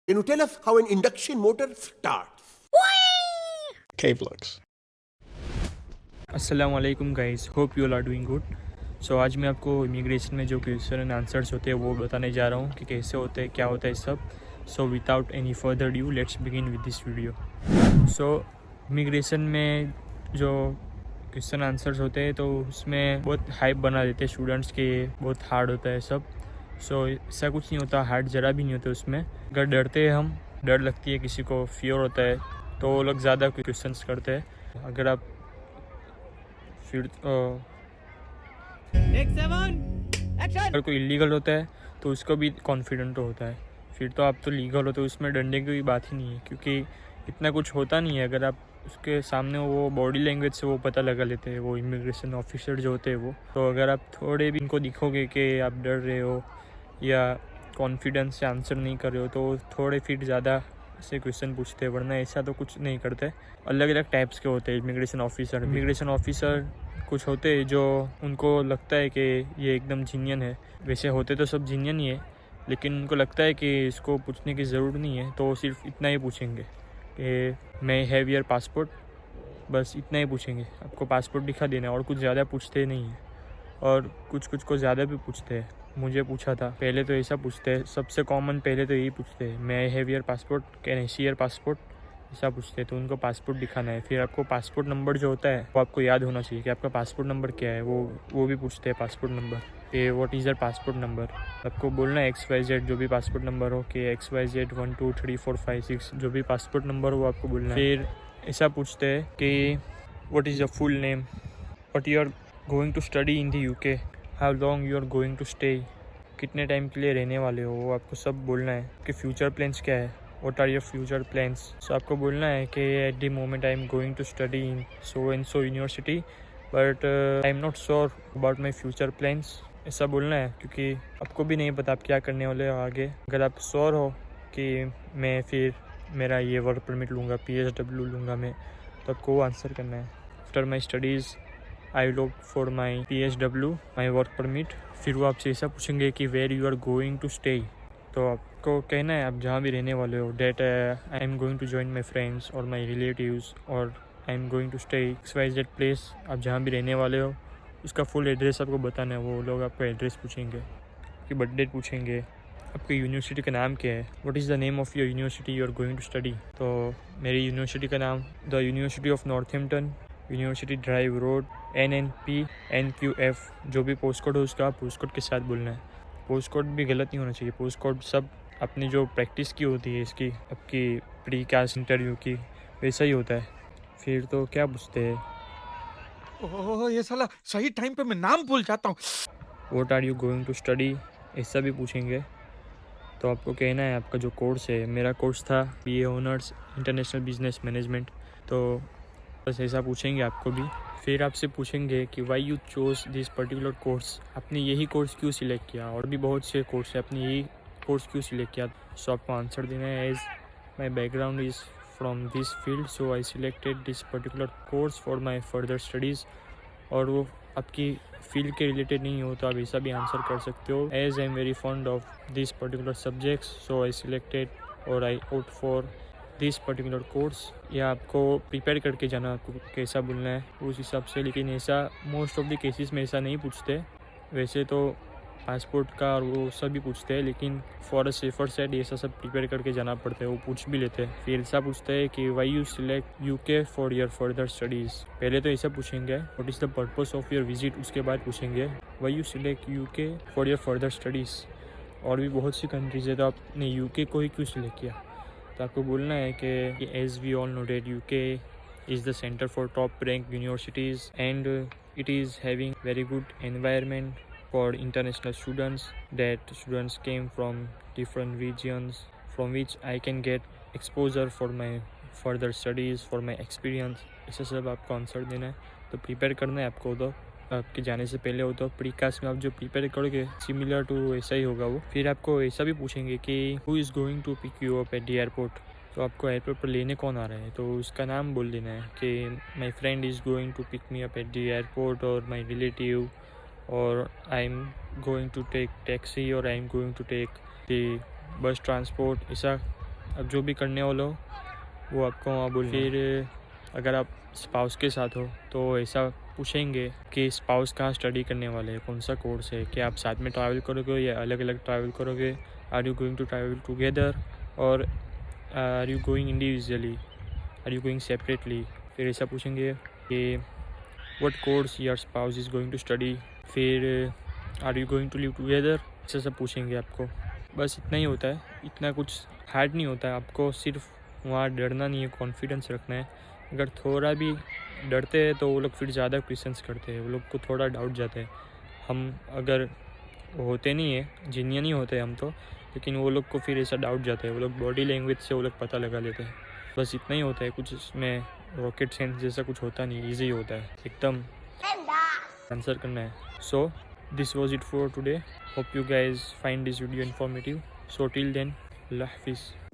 Can you tell us how an induction motor starts? K-Vlogs. अस्सलाम वालेकुम guys, hope you all are doing good. So आज मैं आपको immigration में जो क्वेश्चन एंड आंसर्स होते हैं वो बताने जा रहा हूँ कि कैसे होते हैं, क्या होता है सब। So without any further due let's begin with this video. So immigration में जो क्वेश्चन आंसर्स होते हैं तो उसमें बहुत हाइप बना देते हैं स्टूडेंट्स के, बहुत हार्ड होता है सब। सो ऐसा कुछ नहीं होता, हार्ड ज़रा भी नहीं होता उसमें। अगर डरते हैं हम, डर लगती है किसी को, फियर होता है, तो वो लोग ज़्यादा क्वेश्चंस करते हैं। अगर आप फिर अगर कोई इलीगल होता है तो उसको भी कॉन्फिडेंट होता है, फिर तो आप तो लीगल हो, तो उसमें डरने की बात ही नहीं है, क्योंकि इतना कुछ होता नहीं है। अगर आप उसके सामने वो बॉडी लैंग्वेज से वो पता लगा लेते हैं, वो इमिग्रेशन ऑफिसर जो होते हैं वो। तो अगर आप थोड़े भी इनको दिखोगे कि आप डर रहे हो या कॉन्फिडेंस से आंसर नहीं कर रहे हो, तो थोड़े फिर ज़्यादा से क्वेश्चन पूछते हैं, वरना ऐसा तो कुछ नहीं करते। अलग अलग टाइप्स के होते हैं इमिग्रेशन ऑफिसर। इमिग्रेशन ऑफिसर कुछ होते हैं जो उनको लगता है कि ये एकदम जीनियन है, वैसे होते तो सब जीनियन ही है, लेकिन उनको लगता है कि इसको पूछने की ज़रूरत नहीं है, तो सिर्फ इतना ही पूछेंगे कि मैं हैव योर पासपोर्ट, बस इतना ही पूछेंगे। आपको पासपोर्ट दिखा देना, और कुछ ज़्यादा पूछते नहीं हैं। और कुछ कुछ को ज़्यादा भी पूछते हैं। मुझे पूछा था पहले, तो ऐसा पूछते हैं, सबसे कॉमन पहले तो यही पूछते हैं, मैं have your passport, can I see your passport, ऐसा पूछते हैं। तो उनको पासपोर्ट दिखाना है। फिर आपको पासपोर्ट नंबर जो होता है वो आपको याद होना चाहिए कि आपका पासपोर्ट नंबर क्या है, वो भी पूछते हैं पासपोर्ट नंबर कि what is your passport number. आपको बोलना है XYZ जो भी पासपोर्ट नंबर हो, कि XYZ 1 2 3 4 5 6 जो भी पासपोर्ट नंबर हो वो आपको बोलना है। फिर ऐसा पूछते हैं कि what is your full name, what you are going to study in the UK, how long you are going to stay, कितने टाइम के लिए रहने वाले हो, वो आपको सब बोलना है। कि फ्यूचर प्लान्स क्या है, what are your future plans. So आपको बोलना है कि at the moment I am going to study in so and so university, but I am not sure about my future plans, ऐसा बोलना है, क्योंकि आपको भी नहीं पता आप क्या करने वाले हो आगे। अगर आप श्योर हो कि मैं फिर मेरा ये वर्क परमिट लूँगा, PSW लूँगा मैं, तो आपको वो आंसर करना है। After my studies I will opt for my PSW, my work permit. फिर वो आपसे ऐसा पूछेंगे कि where you are going to stay, तो आपको कहना है आप जहाँ भी रहने वाले हो, that I am going to join my friends और माई रिलेटिव्स, और I am going to stay XYZ place. आप जहाँ भी रहने वाले हो उसका फुल एड्रेस आपको बताना है। वो लोग आपको एड्रेस पूछेंगे, आपकी बर्थ डेट पूछेंगे, आपकी यूनिवर्सिटी का नाम क्या है, what is the name of your university you are going to study. तो मेरी यूनिवर्सिटी का नाम the university of Northampton, university drive road, NNP NQF, जो भी पोस्ट कोड हो उसका पोस्ट कोड के साथ बोलना है। पोस्ट कोड भी गलत नहीं होना चाहिए। पोस्ट कोड सब अपनी जो प्रैक्टिस की होती है इसकी, आपकी प्री कैस्ट इंटरव्यू की, वैसा ही होता है। फिर तो क्या पूछते हैं, ओह, ये साला सही टाइम पे मैं नाम भूल जाता हूँ। What are you going to study, ऐसा भी पूछेंगे। तो आपको कहना है आपका जो कोर्स है, मेरा कोर्स था BA honours international business management, तो बस ऐसा पूछेंगे आपको भी। फिर आपसे पूछेंगे कि why you chose this particular course, आपने यही कोर्स क्यों सिलेक्ट किया, और भी बहुत से कोर्स है, आपने यही कोर्स क्यों सिलेक्ट किया। सो आपको आंसर देना है, as my background is from this field so I selected this particular course for my further studies. और वो आपकी फील्ड के रिलेटेड नहीं हो तो आप ऐसा भी आंसर कर सकते हो, as I am very fond of this particular subjects so I selected और I opt for this particular course. या आपको प्रिपेयर करके जाना, आपको कैसा बोलना है उस हिसाब से। लेकिन ऐसा मोस्ट ऑफ द केसेस में ऐसा नहीं पूछते। वैसे तो पासपोर्ट का और वो सब भी पूछते हैं, लेकिन फॉर अ सेफर साइड ऐसा सब प्रिपेयर करके जाना पड़ता है, वो पूछ भी लेते हैं। फिर ऐसा पूछते हैं कि why you select UK for your further studies. पहले तो ऐसा पूछेंगे what is the purpose of your visit, उसके बाद पूछेंगे why you select UK for your further studies. और भी बहुत सी कंट्रीज़ है, तो आपने UK को ही क्यों सिलेक्ट किया। तो आपको बोलना है कि as we all know that UK is the centre for top rank universities and it is having very good environment for international students, that students came from different regions from which I can get exposure for my further studies, for my experience। ऐसा सब आपको answer देना है। तो prepare करना है आपको, तो आपके जाने से पहले हो तो प्रीकास्ट में आप जो प्रिपेयर करोगे सिमिलर टू ऐसा ही होगा वो। फिर आपको ऐसा भी पूछेंगे कि who is going to pick you up at the airport, तो आपको एयरपोर्ट पर लेने कौन आ रहा है, तो उसका नाम बोल देना है कि my friend is going to pick me up at the airport, और माई रिलेटिव, और I am going to take taxi, और I am going to take the bus transport. ऐसा अब जो भी करने वाले हो वो आपको वहाँ बोल। फिर अगर आप स्पाउस के साथ हो तो ऐसा पूछेंगे कि स्पाउस कहाँ स्टडी करने वाले हैं, कौन सा कोर्स है, कि आप साथ में ट्रैवल करोगे या अलग अलग ट्रैवल करोगे, are you going to travel together और are you going individually, are you going separately. फिर ऐसा पूछेंगे कि what course your spouse is going to study, फिर are you going to live together, ऐसा सब पूछेंगे आपको। बस इतना ही होता है, इतना कुछ हार्ड नहीं होता है। आपको सिर्फ वहाँ डरना नहीं है, कॉन्फिडेंस रखना है। अगर थोड़ा भी डरते हैं तो वो लोग फिर ज़्यादा क्वेश्चंस करते हैं, वो लोग को थोड़ा डाउट जाता है। हम अगर होते नहीं है, जीनिया नहीं होते हम तो, लेकिन वो लोग को फिर ऐसा डाउट जाता है, वो लोग बॉडी लैंग्वेज से वो लोग पता लगा लेते हैं। बस इतना ही होता है, कुछ इसमें रॉकेट साइंस जैसा कुछ होता नहीं, ईजी होता है, एकदम आंसर करना है। So this was it for today, hope you guys find this video informative. So till then, अल्लाह हाफिज़।